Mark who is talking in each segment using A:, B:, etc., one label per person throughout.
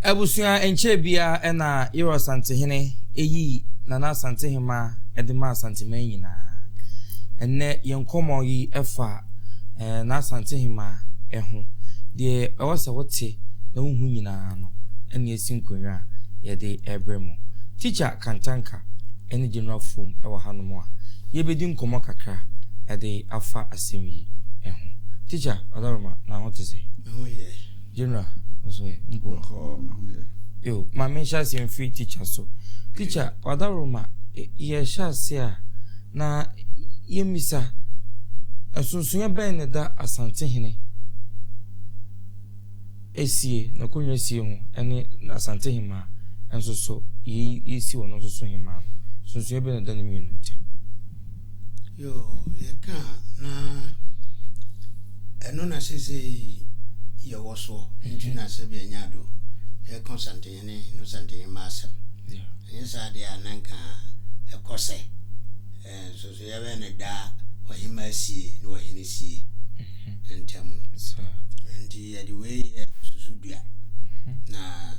A: Abusua enche bia ena Euro Santehene eyi nana Santehema edema Santeman nyina enne yenkomo yi efa na Santehema eho de ewose wote na hu nyina no ene esinkonwa ye de ebremo teacher Kantanka ene general form ewo hanom a ye bedi nkomo kakra ye de afa asemi eho teacher odaroma na hote say general so mbo yo mama shasi free teacher so teacher odaroma ye shasi a na yemisa asunsunya ben ne da Asantehene esie na konwa sie ho ene Asantehema enso so yesi wono so hema sunsunya ben ne da ne mi nti
B: yo ye ka na eno na sese ye woso nti na se be nyado e Santehene no Santehema asem ye sa de ananka e kose so so ye be ne da ohima sie no ohine sie ntemu nti ye de we susudua na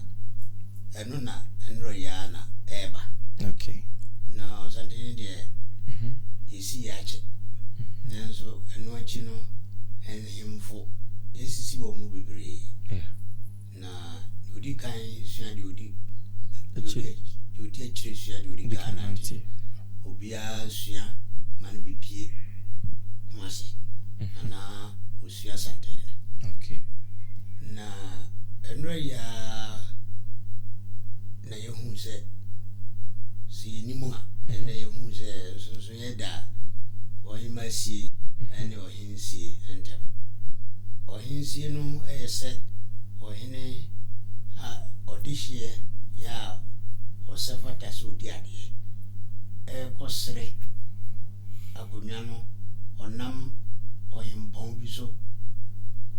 B: eno na enro ya na eba
A: okay
B: na Santehene de isi yache nenso eno achi no enhimfo esisi wo mu bebre na odi kan sua de odi achire sua de odi Ghana nti obia sua man bipie kumase na osua Santehene
A: okay
B: na enro ya na yehu se si nimu ha na yehu se so yeda ohima sie ene ohinsie entem ohinsie no eyese ohine a odihie ya osefata so diade kosere agonwa no onam ohimpon bi so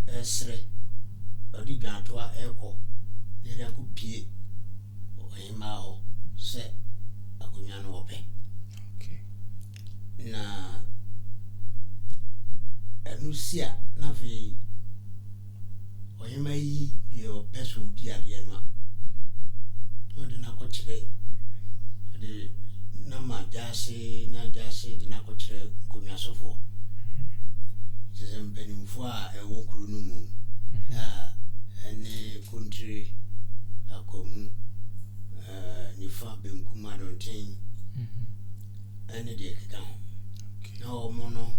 B: esre odi dwato a eko ne ra ko pie ohima ho se agonwa no ope
A: okay
B: na enusia na fi ohima yi yo peso diade no odi na ko chire odi na ma jase de na ko chire konwa sofo se mpenimfo a ewo kuru no mu ene country akomu ni fa benkuma donten ene de keka ho na omo no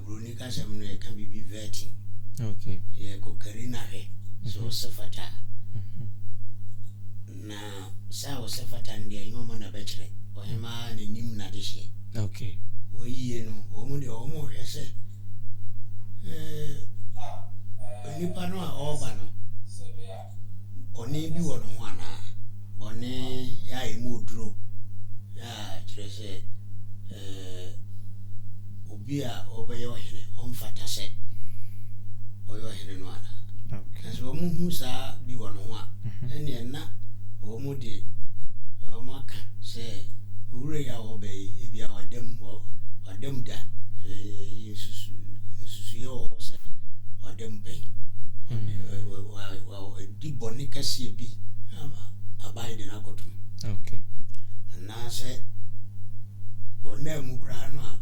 B: bruni kasem no e kan bibi veti
A: okay
B: ye ko karina he so sefata na sa o sefata ndi nyomo na bechire ohima ne nim na dehye
A: okay
B: oyiye no omo de omo hwese nipa no a oba no oni bi wono ho ana bone ya emu oduro ya kirese obi a obeye ohene omfata se oyo ohene no ana
A: okay
B: so omo hu sa bi wono ho a ene na omo de omo aka se ure ya obeye ebia wadem da susu yo se wadem pe wa di boni kasie bi abai de na kotum
A: okay
B: na se ona mu kra no a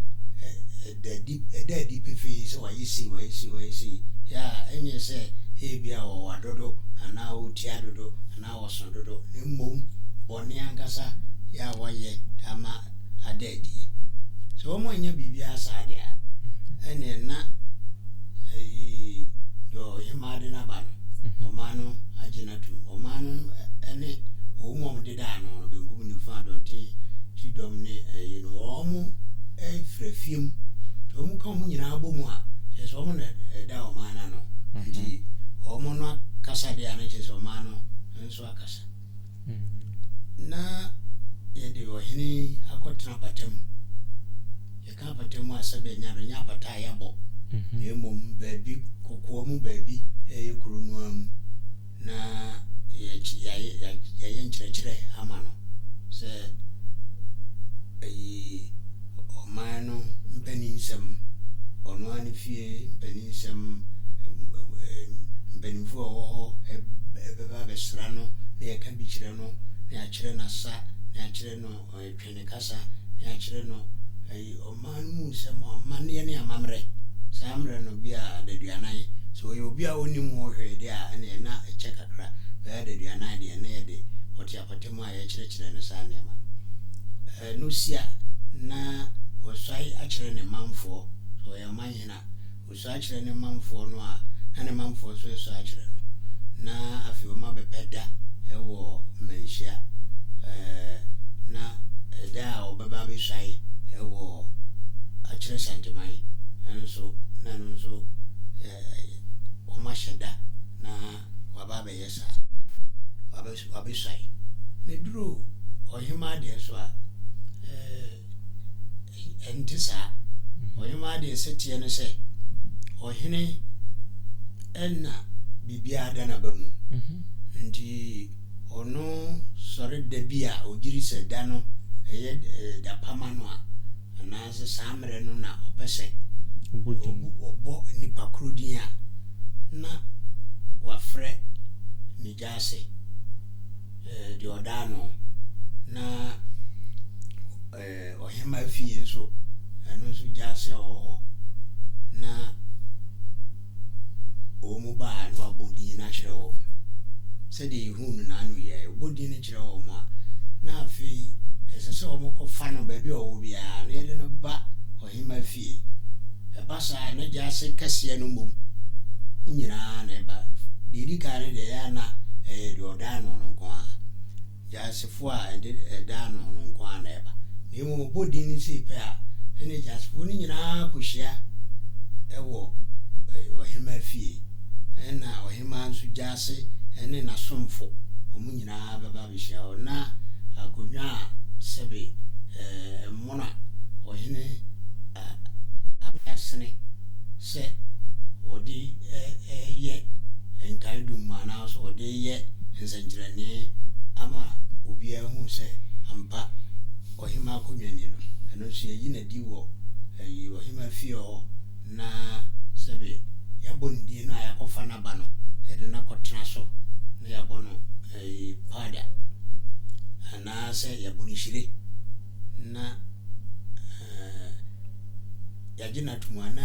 B: dadi pefe se wa yisi ya enye se ebia o wadodo ana o tiadodo ana o sondodo ne mom boni ankasa ya waye ama adadi so mo nya bibia asa dia ene na do himade na ban omano aginatu omano ene omom de da no benkum ni fa do ti domne omo frefiem to mu kan mu nyina abomu a je so mo na da omana no ndi omo no kasa de ana je so omano nso akasa na ye de ohini akotena patem ye ka patem asabe nya do nya pata ya bo emom baby kokko mu baby kuru no am na ye nkyerɛkyerɛ ama no sɛ omano mpaninsɛm ono ani fie mpaninsɛm mpanimfo ho beba besra no na yɛka bi kyerɛ no na yɛakyerɛ na sa na yɛakyerɛ no twene kasa na yɛakyerɛ no ɔman mu sɛ ɔman ne amammerɛ saa mmerɛ no bi a daduanan so ɔyɛ obi a onim ho hwɛ de a ɛna ɛna ɛkyɛ kakra bɛyɛ daduanan de ɛna yɛde ɔte apɔtɛm a yɛkyerɛkyerɛ no saa nneɛma no sia na wɔsɔe akyerɛ ne manfoɔ so ɔyɛ manhena wɔsɔe akyerɛ ne manfoɔ no a na ne manfoɔ so ɛsɔe akyerɛ no na afei ɔma bɛpɛ da ɛwɔ mmanhyia na ɛda a ɔbɛba bɛsɔe ɛwɔ akyerɛ santeman ɛno nso ɔma hyɛ da na waba bɛyɛ saa wabɛsɔe na duro ɔhema adeɛ so a ɛnte saa ɔhema adeɛ sɛ teɛ no sɛ ɔhene ɛna biribiara da n'aba mu nti ɔno sɔre da bi a ɔgyiri sɛ da no ɛyɛ dapama no a anaasɛ saa mmerɛ no na ɔpɛ sɛ ɔbɔ nipa koro din a na wafrɛ ne gya ase deɛ ɔdaa no na ɔhema fie nso ɛno nso gya ase ɔwɔ na ɔmu baa no abɔ din no akyerɛ wɔ sɛdeɛ yɛhu no naano yɛ ɔbɔ din no kyerɛ wɔ mu a na afei ɛsɛ sɛ ɔmo kɔfa no baabi a ɔwɔ biara na yɛde no ba ɔhema fie ɛba saa na gya ase kɛseɛ no mmom nyinaa na ɛba deɛ di kan no deɛ ɛyɛ na ɛyɛ deɛ ɔdaa no no nko a gya asefoɔ a ɛdaa no no nko a na ɛba na mmom ɔbɔ din no sii pɛ a ɛne gya asefoɔ no nyinaa kɔhyia ɛwɔ ɔhema fie ɛna ɔhema nso gya ase ɛne n'asomfo ɔmo nyinaa bɛba bɛhyia hɔ na akonnwa a sɛbe mmona ɔhene abɛsene sɛ ɔde ɛyɛ nkan dum anaasɛ ɔde yɛ nsɛnkyerɛnne ama obiara hu sɛ ampa ɔhema akonnwa ni no ɛno nso yɛyi n'adi wɔ ɔhema fie hɔ na sɛbe yɛabɔ ne din no a yɛakɔfa n'aba no yɛde no akɔtena so na yɛabɔ no pada anaasɛ yɛabɔ no hyire na yɛagye no atom a na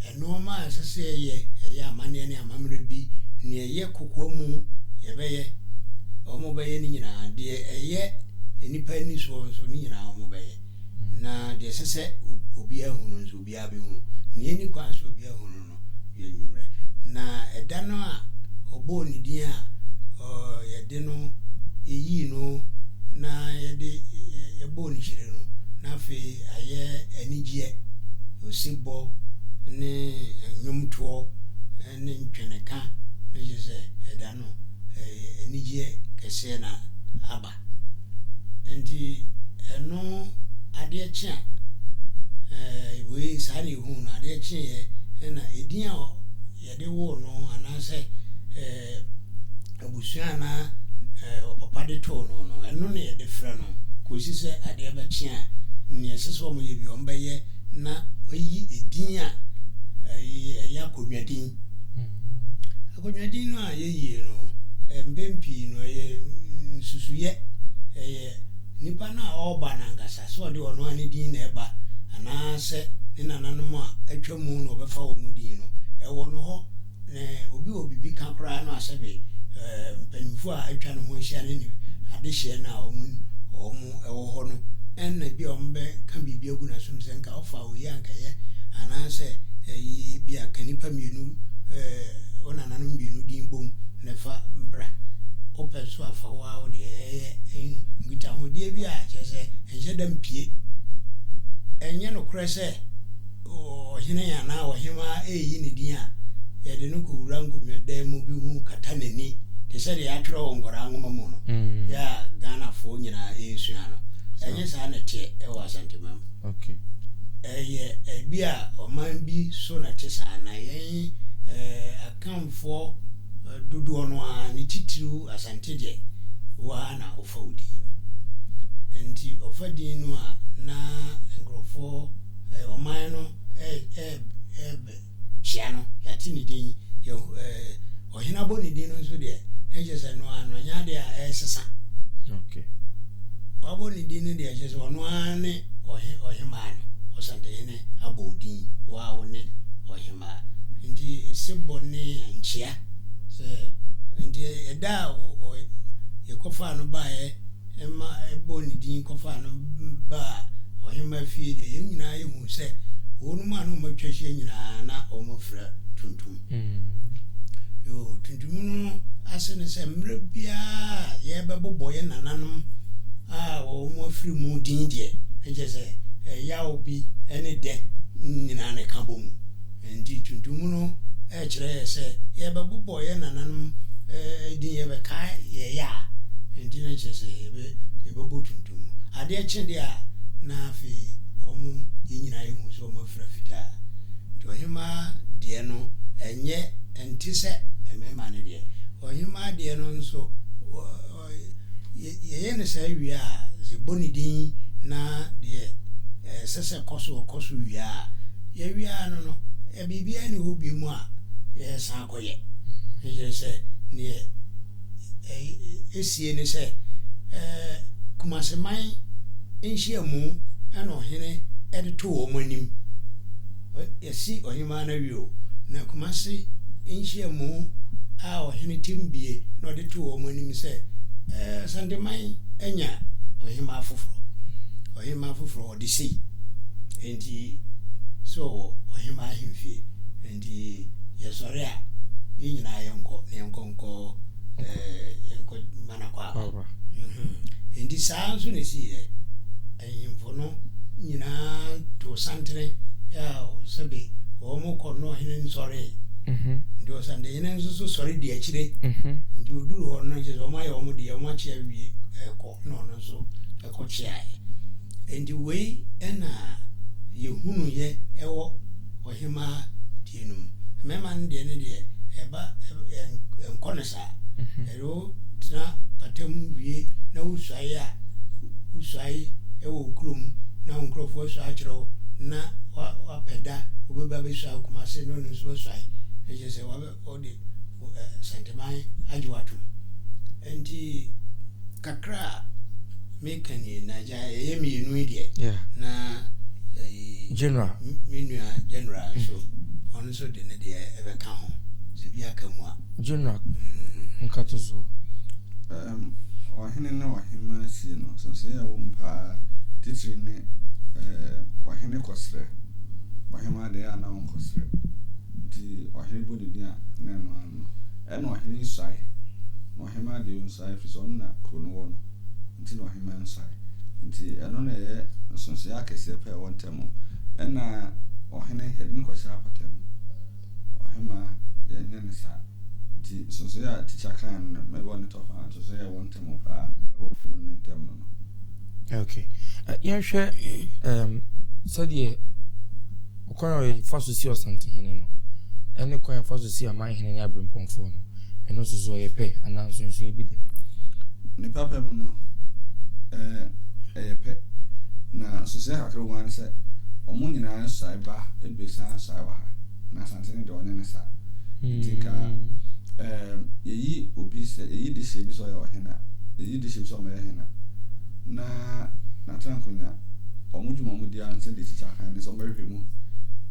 B: ɛnoɔma a ɛsɛ sɛ ɛyɛ amanneɛ ne amammerɛ bi ne ɛyɛ kokoa mu yɛbɛyɛ ɔmo bɛyɛ no nyinaa deɛ ɛyɛ nipa ani soɔ nso ne nyinaa ɔmo bɛyɛ na deɛ ɛsɛ sɛ obiara hu no nso obiara bɛhu ne ɛni kwan sɛ obiara hu no no yɛnwummerɛ na ɛda no a ɔbɔɔ ne din a yɛde no ɛyii no na yɛde yɛbɔɔ ne hyire no na afei ayɛ anigyeɛ osibɔ ne nnwomtoɔ ne ntweneka na gye sɛ ɛda no anigyeɛ kɛseɛ na aba nti ɛno adeɛ kye a wei saa ne ɛhu no adeɛ kyeeɛ ɛna ɛdin a yɛde woo no anaasɛ abusua anaa ɔpapa de too no no ɛno ne yɛde frɛ no kɔsi sɛ adeɛ bɛkye a neɛ ɛsɛ sɛ ɔmo yɛ bi ɔmo bɛyɛ na ɔyi ɛdin a ɛyɛ akonnwadin akonnwadin no a yɛyie no mbɛn pii no ɛyɛ nsusuyɛ ɛyɛ nipa no a ɔreba nankasa sɛ ɔde ɔno ane din na ɛba anaasɛ ne nananom a atwa mu na ɔbɛfa wɔ mu din no ɛwɔ no hɔ obi wɔ bibi ka koraa no asɛbe mpanimfoɔ a atwa no ho ahyia ne adehyeɛ no a ɔmo ɛwɔ hɔ no ɛnna bi a ɔmo bɛka biribi agu na so no sɛ nka ɔfa oyi ankɛyɛ anaasɛ bi a ka nipa mmienu ɔnananom mmienu din bom na fa bra ɔpɛ so afa hɔ a ɔde ɛyɛ nkitahodeɛ bi a kyerɛ sɛ ɛnhyɛ da mpie ɛnyɛ nokorɛ sɛ ɔhene anaa ɔhema ɛyi ne din a yɛde no kɔwura nkonnwadan mu bi hu kata n'ani te sɛ deɛ yɛatwerɛ wɔ nkɔraa nwoma mu no yɛ a ghanafoɔ nyinaa ɛsua no ɛnyɛ saa na teɛ ɛwɔ asantema mu ɛyɛ bi a ɔman bi so na te saa na yɛn akamfoɔ dodoɔ no a ne titiriw asante deɛ waa na ɔfa wo din nti ɔfa din no a na nkurɔfoɔ ɔman no kyia no yɛate ne din ɔhena bɔ ne din no nso deɛ just no anya de esesa
A: okay
B: wabo ni din de just ono ane ohima no osantene abodi wa one ohima ndi siboni anchia se ndi eda yekofa no bae ema eboni din kofa no ba ohima fie de nyina yehu se wonu ma no matwahie nyina na omofra tuntum yo tuntum no asene se mre bia ye bebobo ye nananom omofri mu din de eje se ya obi ene de nyina ne kabom ndi tuntum no kire se ye bebobo ye nananom din ye be kai ye ya ndi na je se ye bebobo tuntum ade chinde a na afi omu yinyina yehu so omofra fita to hima de no enye entise emema ne de ohima de no nso ye ne sai wi a ziboni din na de sese koso wi a ye wi a no e bibia ne hobi mu a ye san koye ye se ne esie ne se kumaseman enhyiamu ana ohene edito wo manim yesi ohima na wi o na kumase enhyiamu a ohene timbie na odito wo manim se sandeman enya ohima afufro odisi enti so ohima ahimfie enti yesore a yinyina yenko mana kwa enti saanso ne siye ayimfo no nyina to santre ya sabe omo kono ohene nsore ndio sande ina nso sori di akire ndio duru ho no je omo ya omo di omo achia wie ko no no so ko chia endi we na yehunu ye ewo ohima tienum mema ndie ne de eba enkonesa ero tra patem wie na usai ewo krum na nkrofo so achiro na wa peda obeba be so akumase no no so sai eje se wa odi sentemai ajiwatu enti kakra mekani na ja yemi enu ide na
A: general
B: general so on so de ne de ebe ka ho se bia ka mu a
A: general nkato so
C: ohene na ohema si no so se ya wo mpa titiri ne ohene kosre ohema de ya na won kosre ti ohene bodi dia na no ano eno ohene sai ohema de nsai fi so na krono wo no nti no ohema nsai nti eno na ye so se ya kese pe won temo ena ohene hedin kwasha patem ohema ye ne sa ti so se ya teacher kan me won to fa so se ya won temo pa o fi no ntem no
A: okay yehwe sadie okoyo faso si osante hene no ene koyo faso si aman hene ya brempomfo no eno so ye pe ananso nso bi de
C: ne papa mu no pe na so se hakro wan se omo nyina sai ba ebesa sai wa ha na santene de onene sa tika yeyi obi se yeyi de se bi so ya ohena yeyi de se bi so ma ya hena na trankonya omujuma mu dia nse de chicha kan so mehwe mu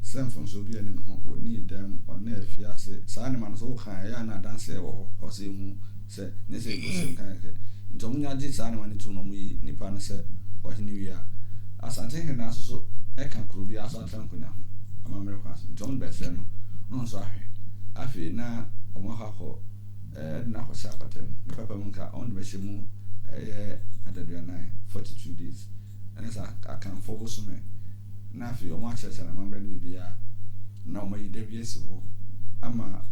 C: semfon so bi ene ho oni dem ona afiase saa ne man so kan ya na dance wo ho se mu se ne se go kan ke ntomunya di saa ne man tu no mu yi nipa na se ohini wi a asante he na so e kan kru bi aso trankonya ho amamre kwa ntom be se no so ahwe afi na omo ha ko na ko sa patem ne papa mun ka on be shemu adadua 42 days and as I can focus on me na fi o ma chese na mamre ni bia na o ma yide bia si ho ama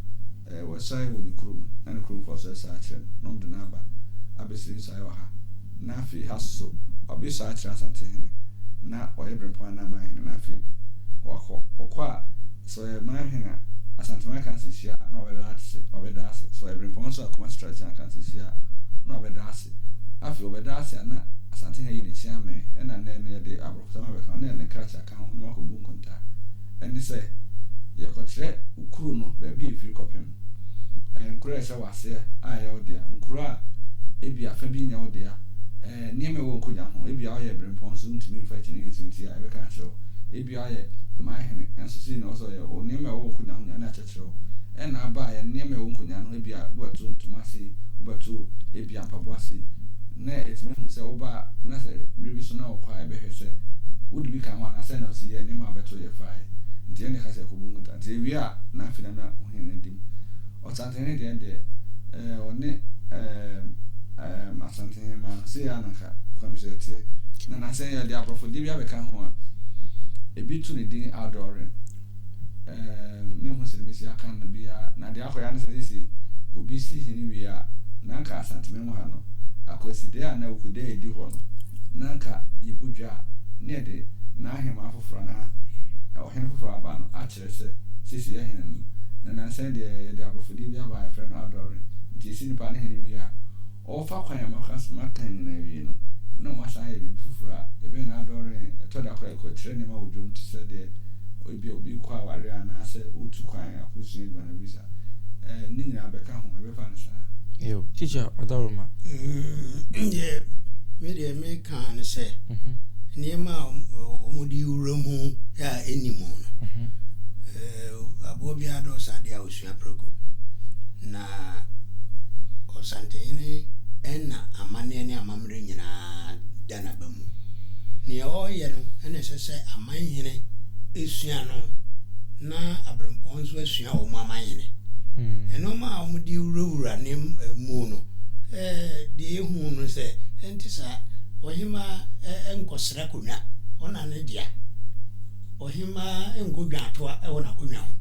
C: wasai woni krum na ne krum for so sa chen no de na ba abesi sai wa ha na fi haso obi sa chen asante hene na o yebrem pa na ma hene na fi wakọ okwa so e ma hene asante ma kan si sia na obeda ase so yebrem pa so akoma stretch kan si sia na obeda ase afi obeda ase na asante ha yini chiame ena ne de abrofo ma be kan na kracha kan ho no akobu nkonta eni se ye kotre ukuru no ba bi ifiri kopem nkura ese wase a ya odia nkura ebi afa bi nya odia nieme wo nkonya ho ebi a ye brempon so ntimi fa chini nti a be kan show ebi a ye my hen enso si na also ye o nieme wo nkonya ho nya na chechero na aba ye nieme wo nkonya no ebi a boatu ntumasi obatu ebi ampabo ase na etimi hu se oba na se ribi so na okwa ebe hwese wodi bi kan ho na se na si ye nieme abeto ye fa nti ene ka se ko bu nta nti wi a na afina na ho hen ndim o tantene de one asante ma se ya naka kwamsete na se ya de aprofo di bia be kan ho a ebi tu ne din outdooring mi ho se bi si aka na bia na de akoya na se si obi si hini wi a na nka asante me ho ha no akoside a na okude edi ho no na nka yibudwa ne de na ahema afoforo na ohene foforo aba no a kire se sisi ya hene no na se de aprofo di bia ba friend outdooring nti si ni pa ne hini wi a ofa kwan makas makan na wi no no masa ye bi fufura ebe na adore to da kwa ko tire ne ma wodwum ti se de obi kwa ware ana se otu kwan akusu ni bana bisa ni nyina beka ho ebe fa nsa
A: yo teacher Adaroma
B: ye me kan se ni ma omudi uramu ya enimo no abobi ado sade a osua proko na osantene ena amane ne amamre nyina dana bamu ne oye no ene sese amanhene esua no na abrempon so asua o amanhene eno ma omudi wurawura ne mu no de ehu no se entisa ohima enkosra konwa ona ne dia ohima engodwa atoa e wona konwa ho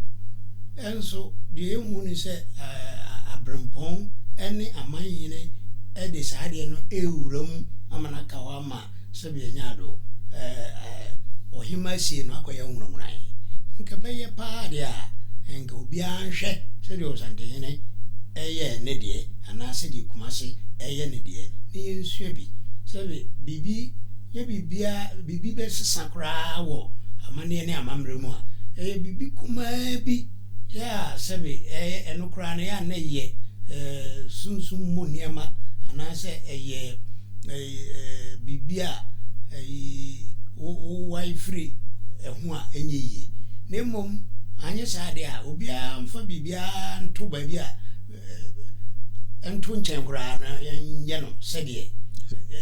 B: enso de ehu ni se abrempon ene amanhene de saade no ewuram amana kawama sebe nyado ohima sie no akoya nwuramran nka beye paade a nka obi anhwe sebe osantene eye ne de anase di kumase eye ne de ne yensua bi sebe bibi ye bibi be sesakra wo amane ne amamre mu a bibi kuma bi ya sebe enokra ne ya na ye sunsum mu niema anase bibia wai free ehu a enye yi nemom anye saade a obia mfa bibia nto ba bia ento nchenkura na ye no sede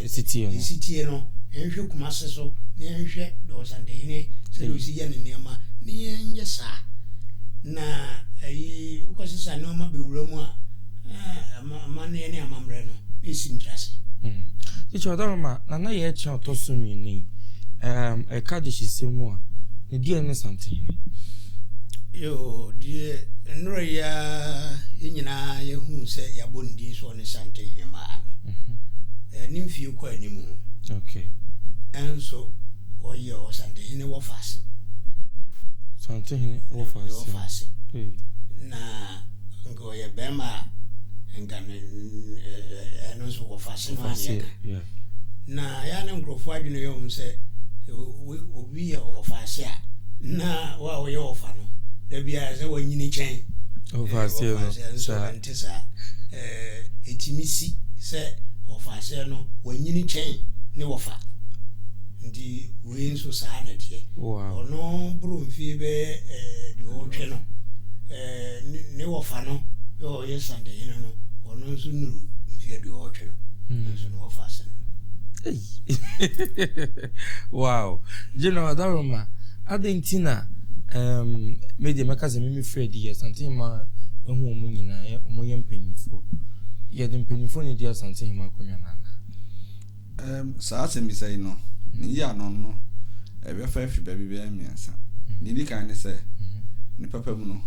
B: sitie no enhwe kumase so na enhwe do sandene se osi ye ne niema ne enye sa na ukosisa no ma bewuramu a amane ne amamre no esi ntrase
A: teacher Adaroma na ye cha otosumi ni kadishi simu a ne die ne santene
B: yo die enro ya nyina ye hu se ya bondi so ne santene ma ni mfi ko animu
A: okay
B: enso oye o santene wo fase
A: santene wo fase
B: na ngo ye bema ngane eno so wo fase no na ya ne nkrofo adwene yo mse obi ye wo fase a na wa wo ye wo fa no da bia se wanyini chen
A: wo fase no
B: so ntisa etimisi se wo fase no wanyini chen ne wo fa ndi we nso sa na tie ono buru mfie be di o twe no ne wo fa no yo yesande yin no ono nso nuru mfie di o twe no nso no wo fa se
A: wow General Adaroma adentina media mekaze mimi Fred yes antin ma ehu omu nyina omo ye mpanyimfo ye de mpanyimfo ne dia santin ma konwa nana
C: saa se mi sai no ni ya no no ebe fa fi baby be amiansa ni di kan ne se ni papa mu no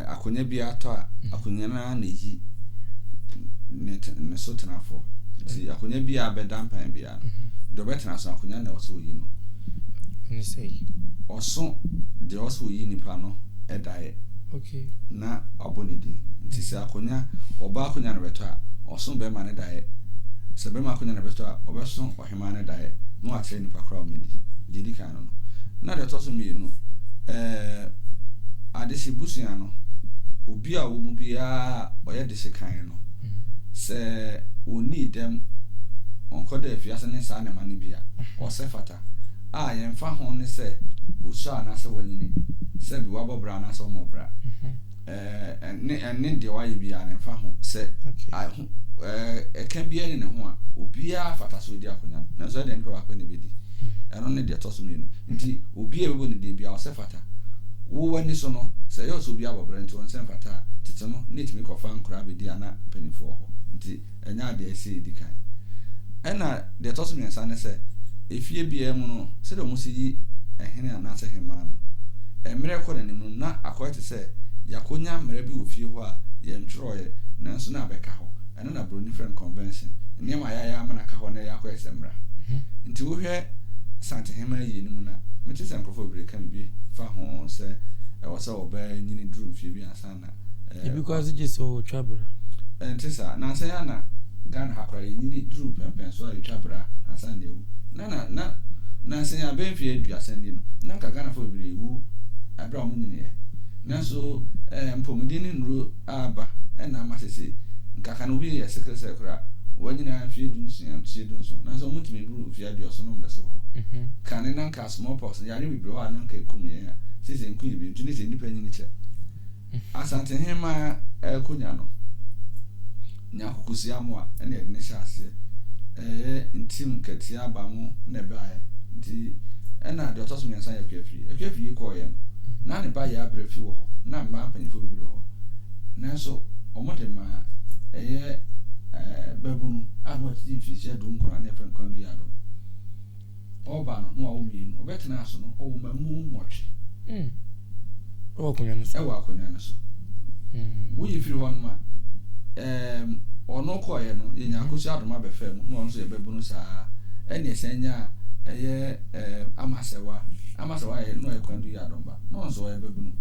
C: akonya bi ato a akonya na na yi ne so tenafo ti akonya bi abeda mpan bia do betena so akonya na so yi no
A: ni sei
C: oso de oso yi ni pa no edae
A: okay
C: na abonidi nti se akonya oba akonya na beto a oso be ma ne dae se be ma akonya na beto a obeso ohema ne dae no atre ni pa kra omedi didi kan no na de to so mi no adesi busia no obi a wo mu bia oyɛ de sekan no sɛ o need them onkoda afiase ne saa ne ma ne bia o se fata a yɛmfa ho ne sɛ osu anase wanyini sɛ bi wabɔbra anase ɔmɔbra ne de wayɛ bia ne mfa ho sɛ ɛka bia ne ho a obia fata so di akonya na so de npa ba ne bedi ɛno ne de toso me no nti obia bebo ne de bia o se fata wo wani so no sɛ yɛ so obia bɔbra nti on se fata tete no ne timi kɔfa nkora bedi ana mpanifo ho nti ɛnya de ɛsɛ di kan ɛna de toso me nsa ne sɛ efie bia mu no sɛ de mo se yi ehene anase hema no emre kɔ nanim no na akɔte sɛ yakonya mre bi ofie ho a ye ntworoye nanso na abeka ho ɛno na Broni Friend Convention nneema ya amana ka ho na yakɔ esemra nti wo hwɛ sante hema yi nimu na mete sɛ nkrofo bere ka bi fa ho sɛ ɛwɔ sɛ ɔba nyini drum fie bi asana
A: because it is so trouble
C: nti sa na sɛ ya na Ghana hakora nyini drum pempen so a twabra asana ewu na sɛ ya ben fie aduasa ni no na nka Ghana fo bere ewu abra mo nyini ye nanso mpomudini nro aba na amasese nkaka no bi ye sekra wanyina fie dunso nanso mutime buru fie adioso no mdaso ho kan na nka smallpox ya ne bibro ha na nka ekum ye ya sese nku bi ntuni se nipa nyini che asante hema ekonya no nya kokosi amoa na ne hyase ntim katia aba mo na bae nti na de otoso nyansa ya kwafi ko ye na ne ba ya abrefi wo ho na mba panifo bi wo ho nanso omode ma babunu abo ti fi se do nkora na fen kwandu ya do oba no no awo mi no obetena aso no owo mamu motwe
A: o akonya no so
C: akonya no so wo yi firi ho no ma ono ko ye no ye nya akosi adoma be fa mu no nso ye babunu saa ene esenya amasewa ye no ye kwandu ya do ba no nso ye babunu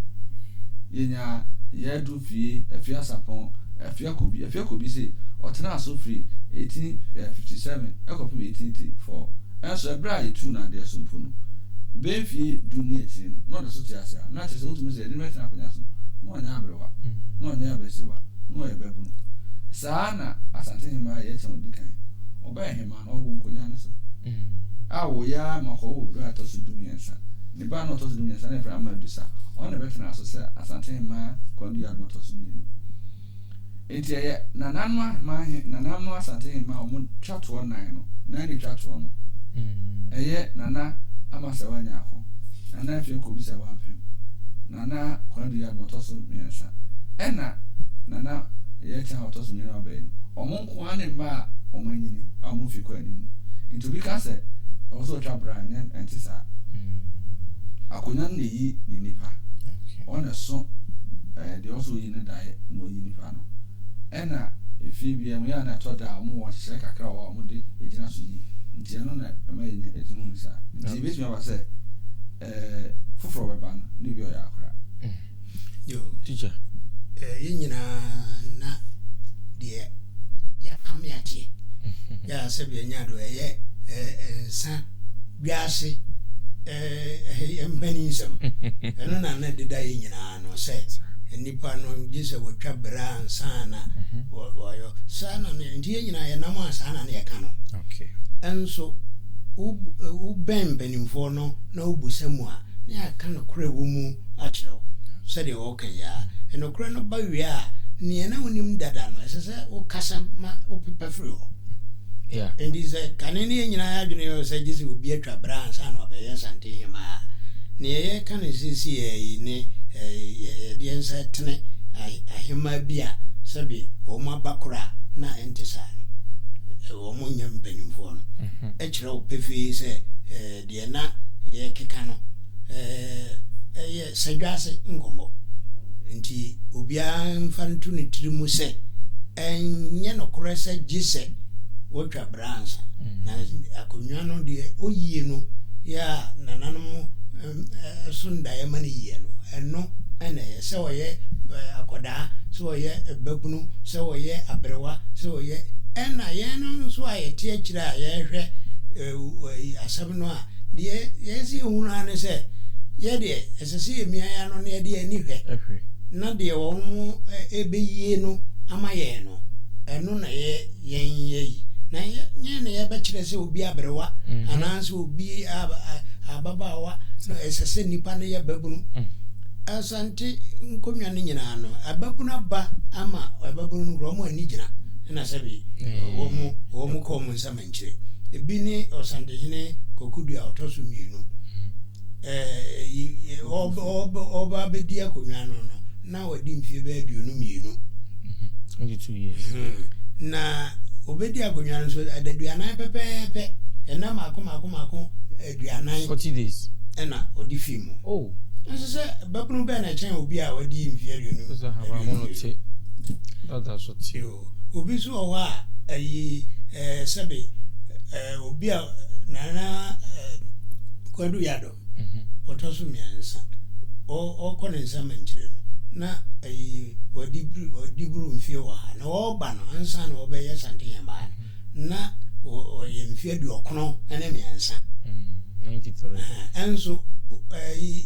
C: ye nya ye du fie afia sapon afia kobi se otena aso free 1857 ekopim 1884 enso ebra ye tu na de so mpono ben fie du ni eti no no so ti ase na te so tumi se ni metina akonya so no nya abrewa no nya abesiwa no ye babunu saa na asante hema ye chen odikan oba hema na owo nkonya no so awo ya mako wo do atoso dumiensa ni ba no atoso dumiensa na fra amadusa ona betina aso se asante hema kwandu ya no atoso ni enti ye nananwa asante hema omo twato 9 no na ni twato no nana amasewa nya ho nana fie ko bisa wampem nana kwandu ya no atoso miensa nana ye cha atoso ni no be omo nko ane ma omo nyini omo fi ko ani nti bi ka se also twabra nya entisa akonya na yi ni nipa ona so they also yi na dai mo yi nipa no ena efi bia mo ya na to da mo wo hye kakra wo mo de ejina so yi nti no na ma yi etunu nsa nti be tuma ba se foforo be ba no ni bi o ya akora
B: yo
A: teacher
B: yinyina na de ya kamiatie ya se bi nya do nsa biase empaninsem eno na de da yinyina no se nipa no gise wotwa bra ansana woyo sana ne ndiye nyina ye nam asana ne yeka no
A: okay
B: enso u bempanimfo no na ubusemu a ne aka no kore wo mu atro se de okay ya eno kore no ba wi a ne na onim dada no se o kasa ma o pepa free ho
A: yeah
B: and is a kanene nyina ya dwene yo se gise obi atwa bra ansana obeye sante hema ne ye ka ne sisi ye ne de ensa tene ahema bia sabi o ma bakura na entisa no o mo nyam panimfo no e kire o pefi se de na ye keka no ye sadwase ngomo nti obia mfantu ne tirimu se enye no kore se gise wotwa bransa na akonwa no de oyie no ya nananom sunda ye mani ye no eno ene se oye akoda se oye babunu se oye abrewa se oye ena ye no so aye tie kira ye hwe asam no a de ye si hunu ane se ye de esese emia ya no ne de ani hwe na de wɔn ebeyie no ama yɛn no ɛno na yɛn na yɛn na yɛbɛkyerɛ sɛ obi abrewa anaasɛ obi ababaawa ɛsɛ sɛ nipa no yɛ babunu asante nkonnwa no nyinaa no ababunu aba ama ababunu no kura ɔmo ani gyina na sɛ bi ɔmo kɔ ɔmo nsɛm nkyerɛ ebi ne ɔsantehene Kokudu a ɔtɔ so mmienu ɔba bɛdi akonnwa no na wɔdi mfie bɛɛ 22 na obedi akonnwa no so adaduanan pɛpɛɛpɛ ɛna maako aduanan
A: 40 days
B: ɛna ɔdi film nso sɛ babunu bɛɛ na kyɛn obi a wadi mfie aduonu
A: so ha ba mo te dada so te
B: obi so wɔ hɔ a ayi sɛbe obi a nana Kwadu Yado ɔtɔ so mmiɛnsa ɔkɔ ne nsɛm nkyerɛ no na ayi wadi buru mfie wɔ ha na ɔba no ansa na ɔbɛyɛ santehema na ɔyɛ mfie aduɔkono ɛne mmiɛnsa
A: 93
B: ɛnso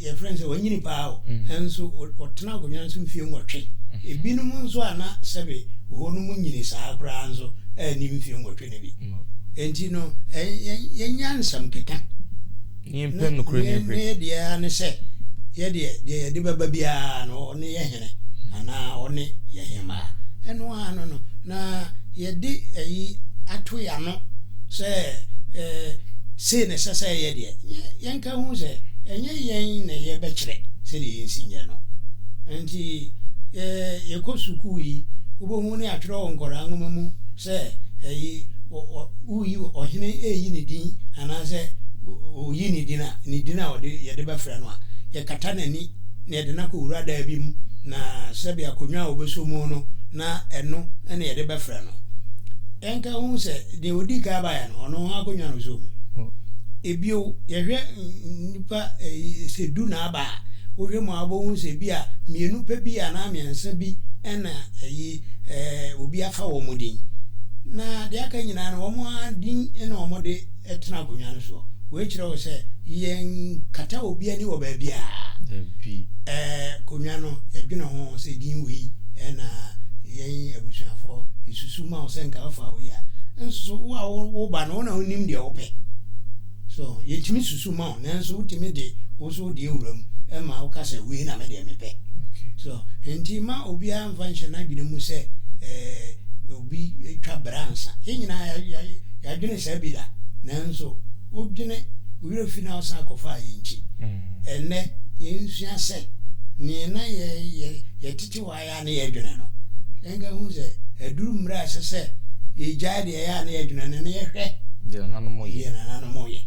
B: yɛ friends wɔnyini paa o ɛnso ɔtena akonnwa nso mfie nwɔtwe ebinom nso ana sɛbe hɔ no mu nyini saa koraa nso ɛni mfie nwɔtwe ne bi enti no yɛnya nsɛm keka
A: yɛmpɛ no kora ne
B: ne deɛ ne sɛ yɛde baba biara no ɔne yɛ hene anaa ɔne yɛ hema ɛno a no na yɛde ayi ato ya no sɛ sei ne sɛ yɛ deɛ yɛnka hu sɛ ɛnyɛ yɛn na yɛbɛkyerɛ sɛ de yɛnsi nyɛ no nti yɛkɔ sukuu yi wobɛhu ne atwerɛ wɔ nkɔraa nwoma mu sɛ ayi uyi ɔhene eyi ne din anaasɛ oyi ne din a yɛde bɛfrɛ no a yɛkata n'ani na yɛde na kɔwura daa bi mu na sɛbi akonnwa a wɔbɛso mu no na ɛno ɛna yɛde bɛfrɛ no ɛnka hu sɛ deɛ odi ka aba yɛ no ɔno ho akonnwa no so mu ebio yɛhwɛ nipa sɛ du na aba a wohwɛ mu abɔhu sɛ bi a mmienu pɛ bi a na mmiɛnsa bi ɛna obi afa wɔ mu din na deɛ aka nyinaa no wɔn adin ɛna wɔn de ɛtena akonnwa no so wɔakyerɛ wɔ sɛ yɛn kata obi ani wɔ baabi a akonnwa no yɛdwene ho sɛ din wei ɛna yɛn abusuafoɔ isusu ma sɛ nka afa wo ya nso wo a wo ba no na wonim deɛ wopɛ so yɛtumi susu ma nanso wotumi de wo so de ewuram ɛma wo ka sɛ wei na me deɛ mepɛ so enti ma obi a mfa nhyɛ na dwene mu sɛ obi etwa bransa nyinaa yɛadwene sɛ bi da nanso wodwene wira fina osa akɔfa yɛnchi ɛnɛ yɛnsua sɛ ne na yɛ titi wa ya na yɛdwene no enga hu sɛ aduru mmra sɛ sɛ yɛgya de ya na yɛdwene ne yɛhwɛ
A: de nananom
B: yɛ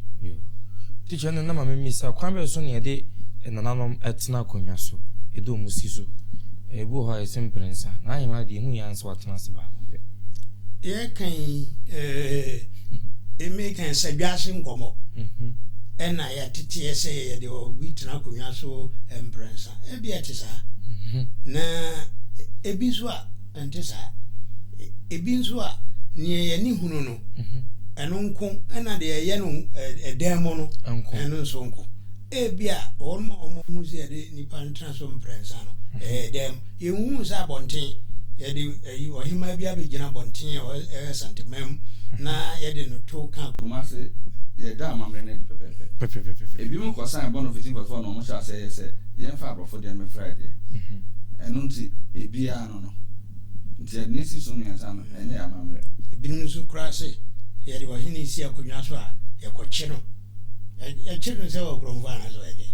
A: teacher no na mama misa kwan bɛ so ne yɛde nananom ɛtena akonnwa so edo mu si so ebu hɔ yɛ simprensa na ayema de hu yansa watena se ba ko
B: yɛ kan eme kan sadwase nkɔmɔ ɛna yɛ tete yɛ sɛ yɛde obi tena akonnwa so mprensa ebi ɛte saa na ebi so a ɛnte saa ebi nso a ne yɛ ni hunu no ɛno nko ɛna de yɛ no ɛdan mu no ɛno nso nko ebi a ɔmo mu sɛ yɛde nipa ntena so mprensa no ɛdɛm yɛhu sɛ abɔnten yɛde ɔhema bi abɛgyina abɔnten santemam na yɛde no to ka
C: kuma se yɛda amammerɛ no adi pɛpɛpɛ ebi mu kɔsan bɔ no 15 na ɔmo hyɛ asɛ yɛ sɛ yɛmfa aborɔfo deɛ no Friday ɛno nti ebia no nti yɛde ne si so mmiɛnsa no ɛnyɛ amammerɛ
B: ebinom nso koraa sɛ yɛde ɔhene si akonnwa so a yɛkɔkye no yɛkye no sɛ wɔkorɔmfo anaasɛ ɔyɛ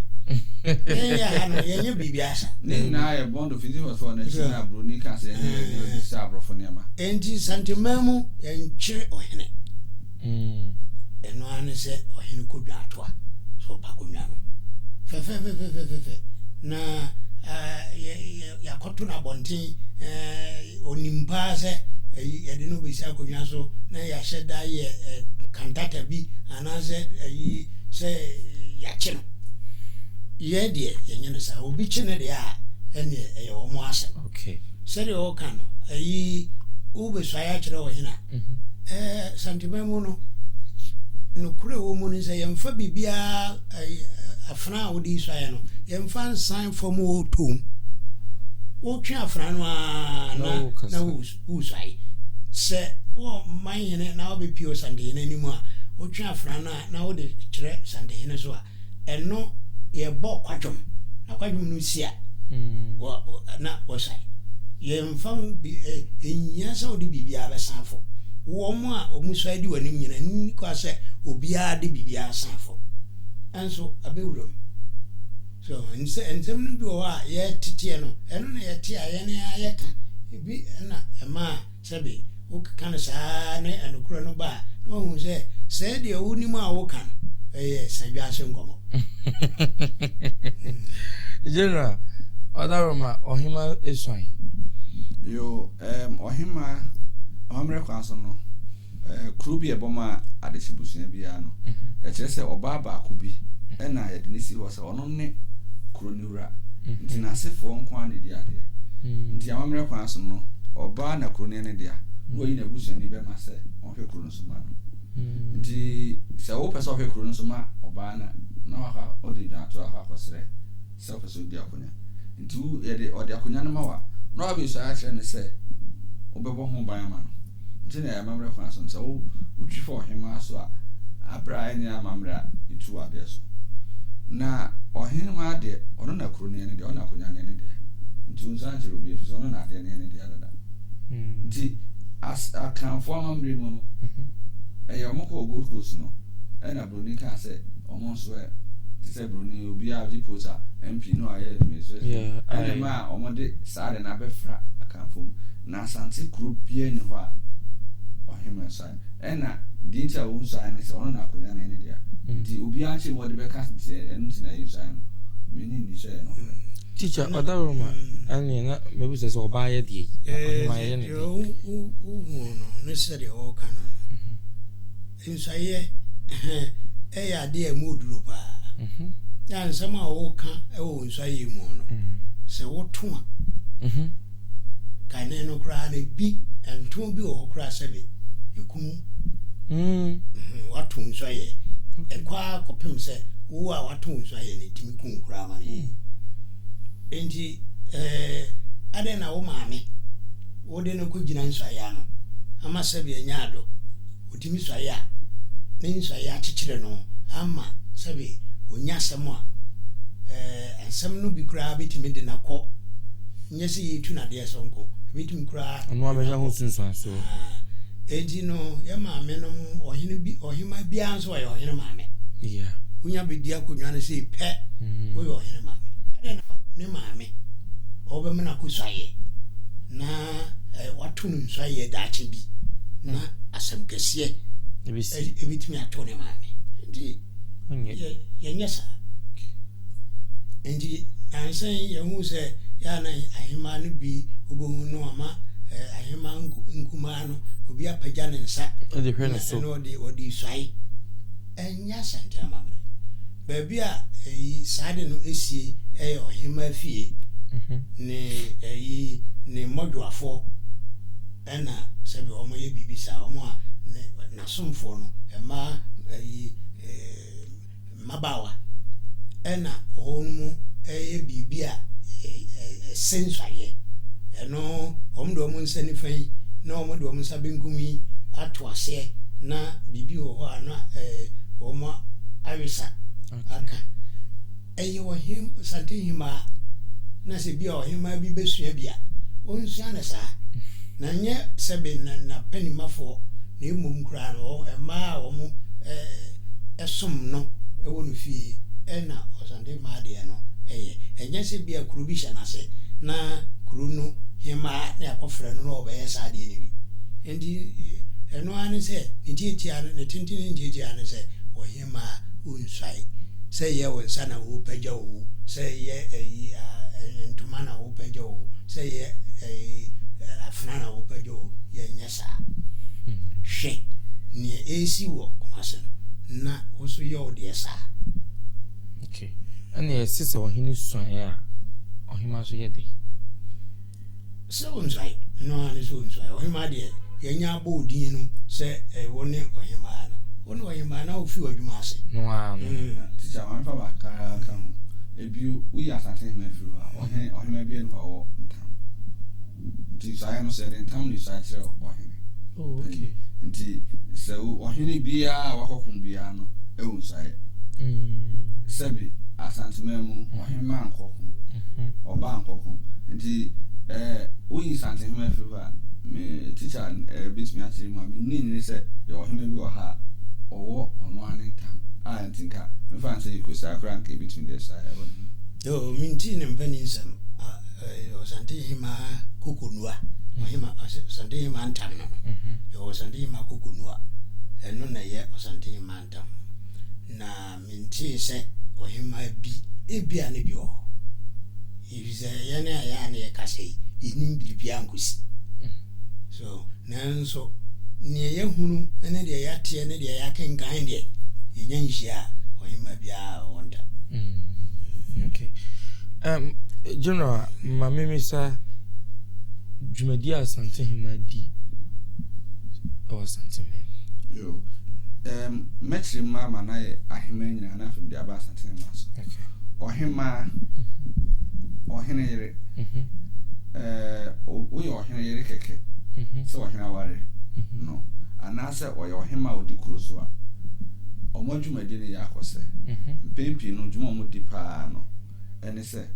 B: yɛnyɛ ha no yɛnyɛ biribi asa
C: ne nyinaa yɛ bɔndo 15 na akyi na aburoni ka sɛ yɛde sɛ aborɔfo nneɛma
B: enti santema mu yɛnkyere ɔhene ɛno ara ne sɛ ɔhene kɔdwa atoa sɛ ɔba akonnwa no fɛfɛfɛfɛfɛ na yɛakɔto no abɔnten onimpaa sɛ yɛde no bɛsi akonnwa so na yɛahyɛ da yɛ kantata bi anaasɛ sɛ yɛakye no yɛ deɛ yɛnyɛ no saa obi kye no deɛ a ɛne ɛyɛ wɔ mo asɛm sɛdeɛ ɔka no wobɛsuaeɛ akyerɛ wɔ hena santema mu no nokora wɔ mu no sɛ yɛmfa biribiaa afena a wode suaeɛ no yɛmfa nsan fam wɔ tom wo twa afra no na wo swai se wo manyene na wo be pio sande na nimu a wo twa afra na wo de kire sande ne so a eno ye bo kwadwom na kwadwom no sia wo na wo swai ye mfam bi enya sa wo de bibia be sanfo wo mo a o mu swai di wanim nyina ni kwa se obia de bibia sanfo enso abewurom so ensem no bi o a ye tete no eno na ye te a ye ne aye ka bi na ema sebe wo kan sa ne anokura no ba no hu se de wo ni mu a wo kan sanjwa se ngomo
A: general odaroma ohima eswan
C: yo ohima amre kwaso no krubi eboma adesibusia bia no kire se oba ba ko bi na ye de nisi ho se ono ne kroniwura ntina sefo nko ane dia de nti amre kwaso no oba na kroni ne dia wo yi na busia ni be ma se ohwe krono so ma no nti se wo pese ohwe krono so ma oba na waka odi janto aka kosre se wo pese odi akonya nti ye de odi akonya no ma wa no abi so a kire ne se obebo ho ban ma no nti na amre kwaso so wo utwifo ohema so a abra anya amamra itu ade so na ohema de ono na kroni ne de ono akonya ne de nti unsa chiro bi so ono na ade ne de dada nti as akanfo amamre mu no yomoko go close no na broni ka say omo so se broni obi a di posa MP no aye me so ma omo de sare na befra akanfo na asante group bia ni ho a ohema sai na dinta wo sai ne se ono na akonya ne dia di obi a che wo de be ka enti na yin sai no me ni sai no
A: teacher odaroma ani na mebu se so ba ye die ohema ye ne
B: no se de o kana insaye ya de amuduro pa ya nsama o ka e wo insaye mu no se wo to a kan ne no kra na bi ento bi o kra sebe ekum watu insaye e kwa kopem se wo a watu insaye ne timi kun kra ma ne enti ade na wo maame wo de no ko gina insaye no ama sebe enyaado otimi swaya ne swaya chichire no ama sabe onya semo ensem no bi kura bitimi de nakọ nyese yetu na de sonko bitimi kura
A: ono amenya ho sunsun so
B: enti no ya maame no ohima bia nso ya ohine maame
A: yeah
B: unya bedi akonwa ne se pe wo ya ohine maame ade na ne maame obe na ko swaye na watu no nswaye daache bi na asem kese ebitimi atone maame ndi yanyesa ndi ansan yehu se ya na ahima no bi obohu no ama ahima nkuma no obi apagya ne nsa
A: de hwe no so
B: no odi swai enya sante amamre baabi a sade no esie ohima fie ne ne modwafo ena sebe omo ye bibisa omo a na somfo no ema mabawa ena onmu ye bibia sensaye eno omdo omo nsani fan na omo do omo sabenkumi ato ase na bibi ho ana omo awisa aka wo him santehima na se bia ohima bi besua bia onsua na sa na nye sebe na penimafo na emom kra no ema wo mu esom no ewo no fie na osande ma de no enye se bia kuru bi hya na se na kuru no hima na akofra no no be sa de ni bi endi eno ani se ntitia ne tintini ntitia ne se wo hima unsai se ye wo sana wo pagya wo se ye ntuma na wo pagya wo se ye afnana wo pagya wo ye nyesa hwe ni esi wo komase na oso ye ode sa
A: okay ani sisi ohini suan ya ohima so ye de
B: so unsai no ani so unsai ohima de ye nya bo odin no se woni ohima no woni ohima na ofi odwuma ase
A: no a
C: teacher wan fa ba ka ho ebi uya satin na fi ha ohima bi no ho ntam nti saa no sɛ de ntam de saa kyerɛ ɔhene
A: oh okay
C: nti sɛ ɔhene biara wakɔko biara no ɛwɔ nsae sɛbi asantema mu ɔhene ma nkɔko ɔba nkɔko nti woyi santehema firi hɔ a me teacher bitumi akyerɛ mu a menni sɛ yɛ ɔhene bi wɔ ha ɔwɔ ɔno ane ntam a ntinka mefa nsɛ yɛkɔsaa koraa nka bitumi de saa ɛwɔ
B: yo minti ne mpani nsɛm ɔsantehema kokonua ɔhema ɔsantehema ntam no yo ɔsantehema kokonua ɛno na yɛ ɔsantehema ntam na minti sɛ ɔhema bi ebia ne bi wɔ yɛsɛ yɛne ayɛ ne yɛkasɛ yɛnim biribia nkosi so nanso ne yɛhunu ne deɛ yɛateɛ ne deɛ yɛakenkan deɛ yɛnya nhyia ɔhema biara ɔnta
A: okay general mamemisa dwumadi asantehema di ɛwɔ asantehema
C: yo metri mama na yɛ ahema nyina na afim de aba asantehema so
A: okay
C: ɔhema ɔhene yere woyɛ ɔhene yere kɛkɛ sɛ ɔhene aware no anaasɛ ɔyɛ ɔhema a ɔdi kuro so a ɔmo adwumadi no yɛ akɔsɛ mpempii no dwuma ɔmo di paa no ɛne sɛ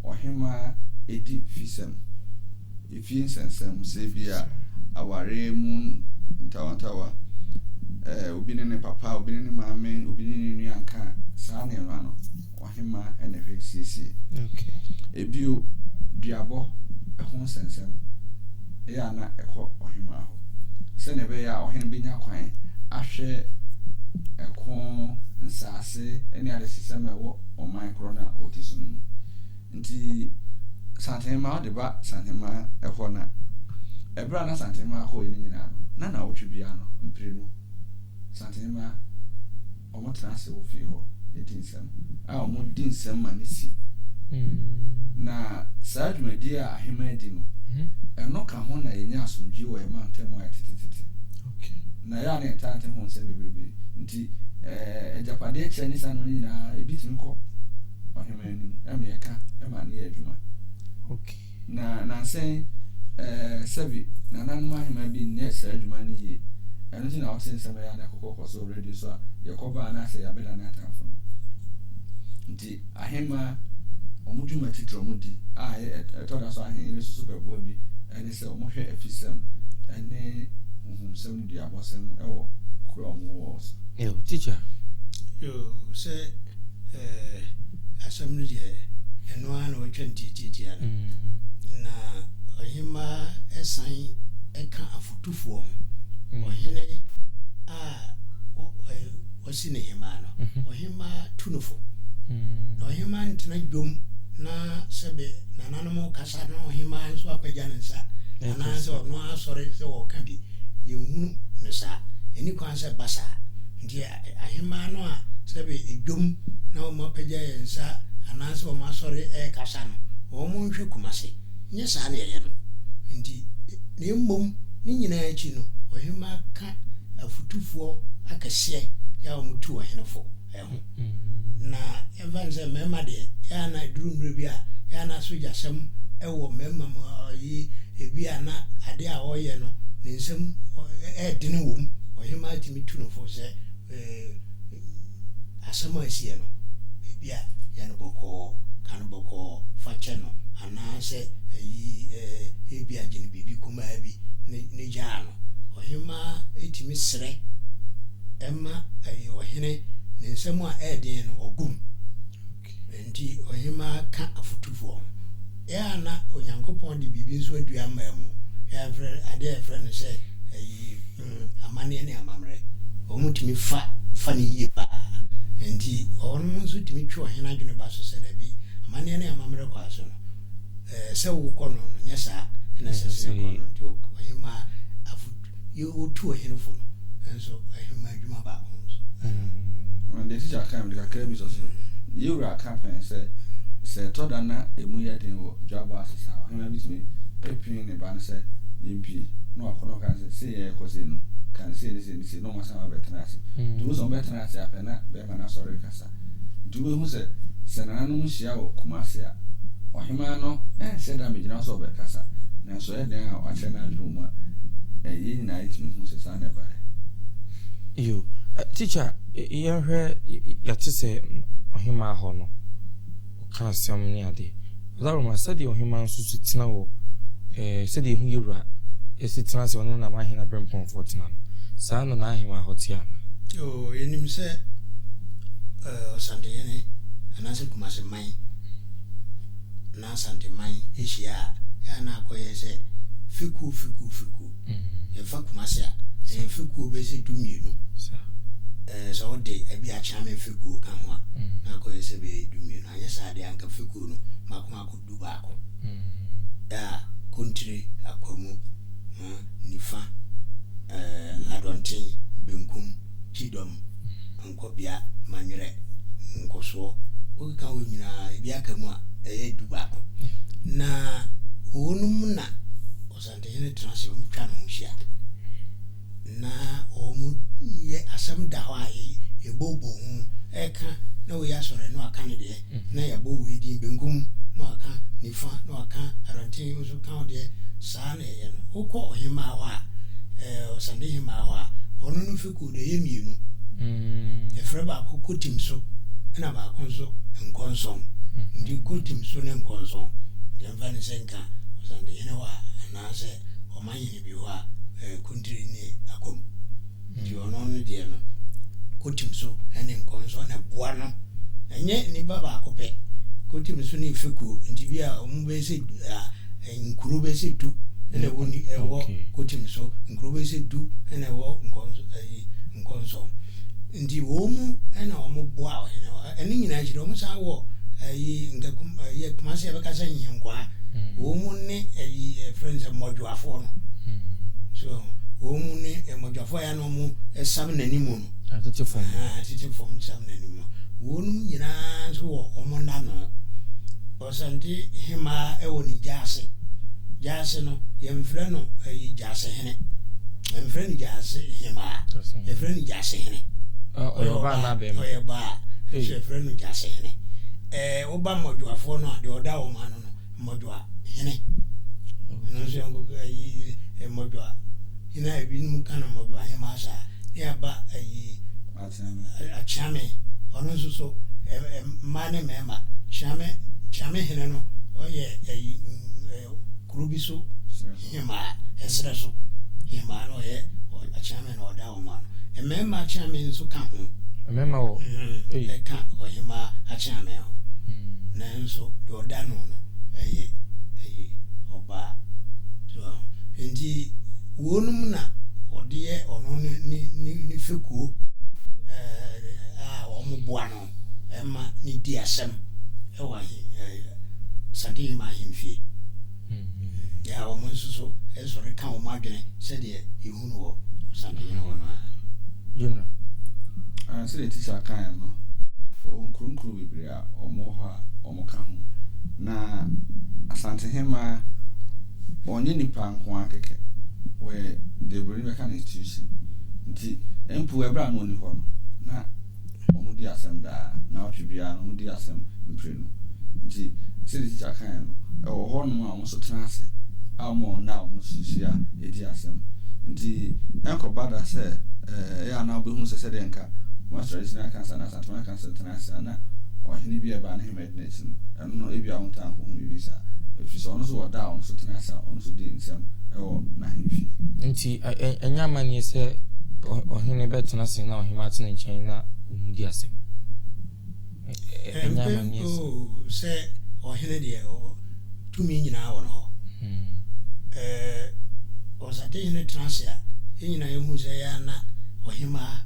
C: ɔhema edi fisɛm efie nsɛnsɛm sɛ bi a aware mu ntawantawa obi ne papa obi ne maame obi ne nua nka saa ne no ɔhema ɛna hwɛ siesie
A: okay
C: ebio duabɔ ɛho nsɛnsɛm ɛyɛ na ɛkɔ ɔhema hɔ sɛ ne bɛyɛ a ɔhene benya kwan ahwɛ ɛko nsase ɛne ade sisɛm ɛwɔ ɔman korɔ na ɔti so no mu nti santehema ɔde ba santehema ɛhɔ na ɛbra na santehema akɔ yɛ nyinaa no na wotwe bia no mpire no santehema ɔmo tena ase wɔ fie hɔ ɛdi nsɛm a ɔmo di nsɛm ma ne si na saa dwumadi a ahema adi no ɛno ka ho na yɛnya asomdwe wɔ ɛma ntɛm a ɛtetetete
A: okay
C: na yɛ a ne ɛtante ho nsɛm bebrebe nti ɛgyapade akyerɛ ne saa no nyinaa ebi tumi kɔ ɔhema anim ɛma yɛka ɛma ne yɛ adwuma
A: okay
C: na nansɛn sɛbi nananom ahema bi nyɛ saa adwuma no yie ɛno nti na wɔte nsɛm ɛyɛ a ne akɔkɔ so radio so a yɛkɔbaa na sɛ yɛabɛda ne atamfo no nti ahema ɔmo dwuma titiri ɔmo di a ɛtɔda so ahene so bɛboa bi ɛne sɛ ɔmo hwɛ afisɛm ɛne huhumsɛm ne duabɔsɛm ɛwɔ kura ɔmo wɔ so
A: yo teacher
B: yo sɛ asɛm no deɛ ɛno a na wɔtwa ntiatiatia no na ɔhema ɛsan ɛka afotufoɔ ɔhene a wɔsi ne hema no ɔhema tunufo na ɔhema ntena dwom na sɛbe nananom kasa na ɔhema nso apagya ne nsa anaasɛ ɔno asɔre sɛ wɔka bi yɛhunu ne saa ɛni kwan sɛ basa nti ahema no a sɛbe edwom na ɔmo apagya yɛn nsa anaasɛ ɔmo asɔre kasa no ɔmo nhwɛ kumase nyɛ saa na yɛyɛ no nti ne mmom ne nyinaa akyi no ɔhema ka afutufoɔ akɛseɛ yɛ a ɔmo tu ɔhenefo ɛho na ɛvan sɛ mɛma deɛ yɛ na duru mmerɛ bi a yɛ na sogya sɛm ɛwɔ mɛma mu yi ebi a na ade a ɔyɛ no ne nsɛm ɛdene wɔ mu ɔhema atumi tu no fo sɛ asɛm a asiɛ no ebi a yɛ no bɔkɔɔ ka no bɔkɔɔ fa kyɛ no anaasɛ ebi a gyene biribi kumaa bi ne gyaa no ɔhema etumi serɛ ɛma ɔhene ne nsɛm a ɛden no ɔgum nti ɔhema ka afotufoɔ yɛ na onyankopɔn de biribi nso adua ma mu yɛfrɛ ade yɛfrɛ no sɛ amanneɛ ne amammerɛ ɔmo tumi fa ne yie paa nti ɔno nso tumi twe ɔhene adwene ba so sɛ dabi amanneɛ ne amammerɛ kɔ so no sɛ wokɔ no no nyɛ saa ɛna sɛ sɛ kɔ no nti ɔhema yɛwɔtu ɔhene fo no nso ɔhema adwuma baako nso
C: the teacher can be a crabby so you are campaign say toda na emu ya den wo dwaba asesa ɔhema bi tumi epin ne ban sɛ yimpi no akɔnɔ kan sɛ yɛ kɔse no kan sɛ ne no masa ba betena ase du so betena ase apena be ma na sɔre kasa du hu sɛ nana no hyia wɔ kumase a ɔhema no sɛ da me gyina so be kasa na so eden a wache na adum a ye nyina itimi hu se sa na ba
A: yo teacher yen hwe yate se ohima ho no ka asem ni ade zaru ma sadi ohima nso so tina wo sadi hu yura esi tina se ono na ma hina brempon 14 no sa no na ahima hotia
B: yo enim se osante yene anase kumase mai na sante mai ehia ya na akoye se fiku ye fa kumase a fiku be se dumienu so de abi a chame fiku kan ho na akoye se be dumienu anya sa de anka fiku no makoma ko du ba ko da country akwamu nifa adontin benkum kidom nkobia manwere nkoso o ka wo nyina ebi akamu a du ba ko na onum na osante hene transi mtwa no hia na omu ye asam da wa ebobo hu eka na we asore no aka ne de na ya bo we di bengum no aka nifa no aka arantin so ka de sa na ye no ukọ ohima wa osante hima wa onu no fiku de ye mienu efre ba ko kotim so na ba konso nkonso ndi kotim so ne nkonso yamfa ne senka osante hene wa na se o manyi bi wa country ni akom ndi ono no de no kotim so ene nkonso na boa no enye ni baba akope kotim so ni fiku ndi bia o mu be se nkuru be se tu ene woni ewo kotim so nkuru be se du ene wo nkonso ndi wo mu ena o mu boa o ene nyina jiro o mu sa wo ngakum ye kumase be ka sa nyinkwa wo mu ne friends mojo afo no so wo mu ne mojo afo ya no mu esam nanimu no
A: atete
B: form sam nanimu wo nu nyina so wo o mu na no osante hima e woni jase no ye mfre no jase hene mfre ni jase hima ye mfre ni jase hene
A: o ba na be
B: o ba ye mfre no jase hene oba mojo afo no de oda o ma no mojo hene no se ngo mojo ina ebi mu kana mojo hema sa ya ba achame ono so mane mema chame hene no oye kurubi so hema esre so hema no ye achame no oda o ma no mema chame nso ka ho
A: mema wo
B: ka o hema achame ho na nso de oda no no oba so ndi wonum na ode ono ni feku omuboa no ema ni di asem e wa sadi ma himfi ya o mo so e so re kan o ma dwene se de ehunu wo sadi no no
A: jona
C: se de teacher kan no o nkrunkru bibiri a omo ha omo ka ho na asante hema onye nipa nko akeke we de bring back an institution nti empu ebra no ni ho no na omo di asem da na otwebia no di asem mpre no nti se di chakan no e wo ho no a omo so tenase a omo na omo sisia e di asem nti enko bada se ya na obehu se de nka master is na kansa na satma kansa tenase na ohini bi eba na himedness no no ebi a wonta ho bi sa if so no so wada on so tenase on so di nsem ewo na himfi
A: nti enya manie se ohini betena se na ohima tena nchen na di asem enya manie
B: se ohini de tumi nyina wo no osate hini tenase a nyina yehu se ya na ohima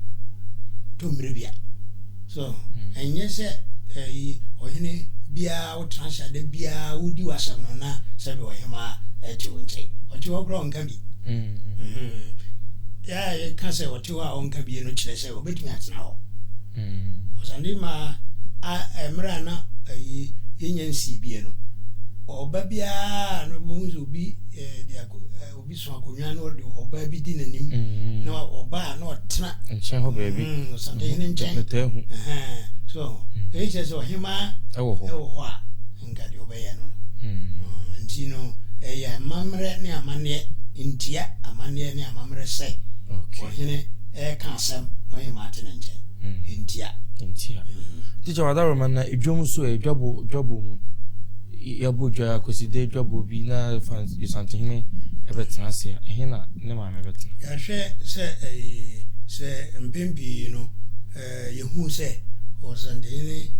B: tumrebia so enye se ohini bia wo transfer de bia wodi wasam no na se be ohima etiwonche oti wo gro nka bi ya e ka se oti wa onka bi no kire se obetumi atena ho osande ma emra na yenya nsi bi no oba bia no muzo bi obi so akonwa no de oba bi di nanim na oba na otena
A: nchen ho baby
B: osande ne nchen so e je so hima
A: ewo ho
B: a nka de oba ye no nti no mamre ne amane ntia amane ne amamre se ohene ka asem no yimate ne nche ntia
A: teacher wada na edwom so edwabo mu yabo dwa koside edwabo bi na fans isantehene ebetena se ehena ne ma me betena
B: ya hwe se mpempi no yehu se osantehene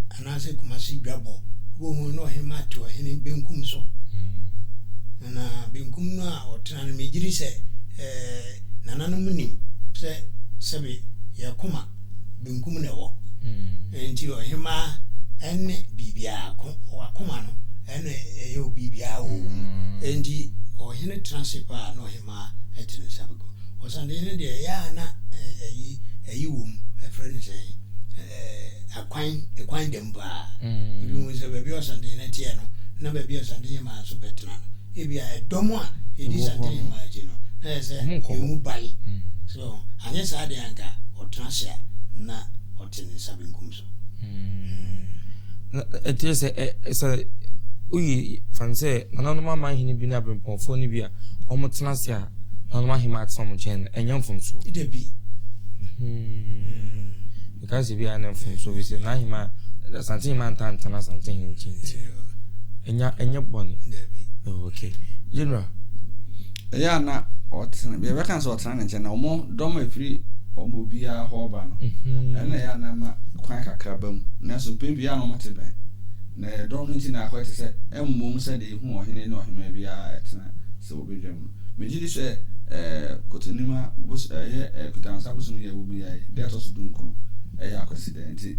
B: anase kumasi dwabo wo hu no hema to hene benkum so na benkum no a otena me giri se nananum nim se sebe yakoma benkum ne wo enti o hema ene bibia akoma no ene yo bibia wo enti o hene transfer no hema etene sabego o sande ne de ya na ayi wo friend say akwan demba ndu se bebi o sande ne tie no na bebi o sande ma so betena ebia edomo a edi sande ma ji no na se emu bai so anye sa de anka o transfer na otene sabinkum so
A: it is a uyi fanse nanoma man hini bi na brempofo ni bi a omotena se a nanoma hima atsom chen enyam fomso
B: ide bi
A: because bi an fomso we say na hima something man tantana something in chinti enya boni okay general
C: ya na otena be be kan so otena ne chen na omo dom afiri omo bia hoba no ena ya na ma kwan kakra bam na so pembia no mate ben na dom nti na akwete se emmom se de hu ohene ne ohema bia etena se obedwam me gidi se kotonima bus kutansa busum ye wo bia de to so dunku accident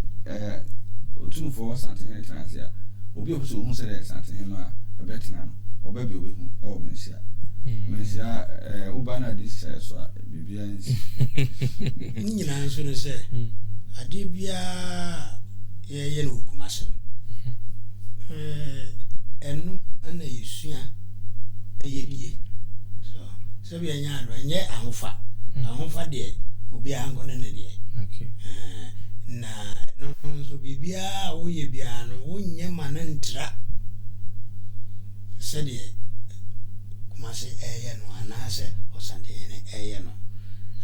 C: otumfo santen transia obi obuso hu se de santen no a ebetena no obabi obehu e mensia mensia ubana dis so bibia nsi
B: nyina nso ne se ade bia ye no kumase enu ana yesua eyebie so bi anya ado nye ahofa de obi angone ne de
A: okay
B: na no so bibia wo ye bia no wonye manantra se de kumase no anase osande ne no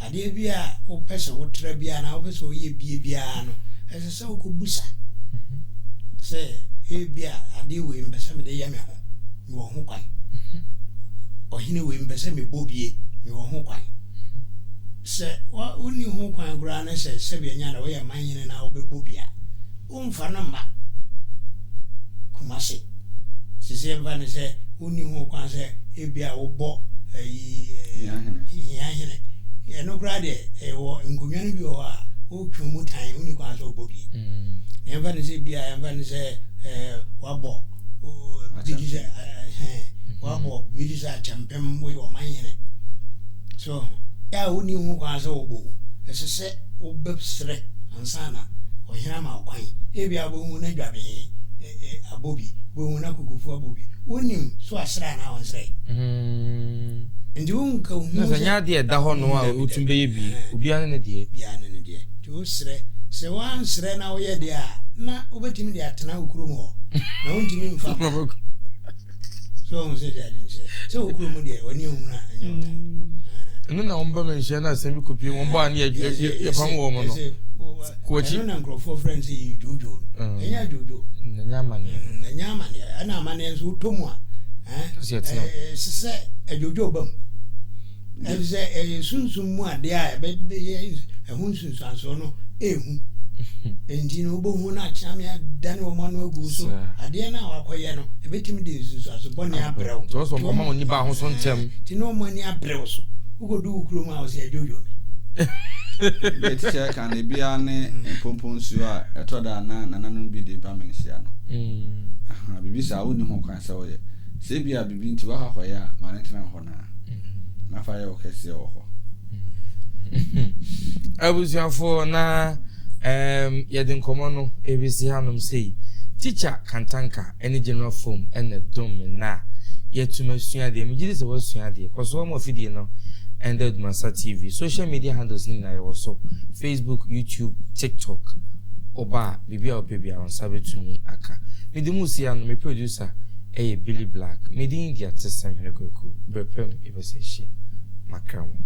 B: ade bia wo pese wo tra bia na wo pese wo ye bia no ese se wo ko busa se bia ade we mbese me de ya me ho me wo ho kwan ohine we mbese me bobie me wo ho kwan se wa uni ho kwan gura na se bia nya na wo ya manyene na wo be bobia wo mfa no ma kumase se mfa ne se uni ho kwan se bia wo bo ya hene no gura de wo nkonwa no bi wo a wo twumu tan uni kwan so bobie emfa ne se bia emfa ne se wabo bidisa wabo bidisa champem we o manyene so ya uni hu kwa so obo esese obepsre ansana o hira ma kwan ebia bo hu na dwabe abobi bo hu na kukufu abobi unim so asra na onsre ndi unka hu
A: na nya de da ho no a otumbe ye bi obi an ne de
B: ti o sre se wan sre na o ye de a na obetimi de atena okurum ho na wontimi mfa so on se de ajense so okurum de woni ohuna anyota
A: enu na omba menhia na asem bi kopie won ba na ye pam wo mo no kochi
B: na nkrofo friends yi jojo enya jojo
A: na nyama ne
B: ana amane nso tomu a se jojo bam eze sunsun mu ade a be ehun sunsun anso no ehu endi no bo hu na chamia dane o manu agu so ade na wakoye no ebetimi de sunsun aso boni abrew
A: to so mama oni ba ho so ntem
B: ti no mani abrew so ugodu ukuro ma o se jojo me
C: betia kan e bia ne pompon su a etoda na nananum bi de ba mensia no aha bibi sa woni ho kwan sa oye se bia bibi nti wa ha ya ma ne tena ho na fa ya o kese o ho
A: abuziafo na yedin komono ebisi hanum sei teacher kantanka any general form and dom na yetuma sua de migiri se wasua de koso mo fidie no ended Masa TV social media handles ni na yewo Facebook, YouTube, TikTok oba bibia opebia on sabetumi aka midimusi anu me producer Billy Black. Medin dia tsem hene koku. Brepem ibeseshia. Makramo.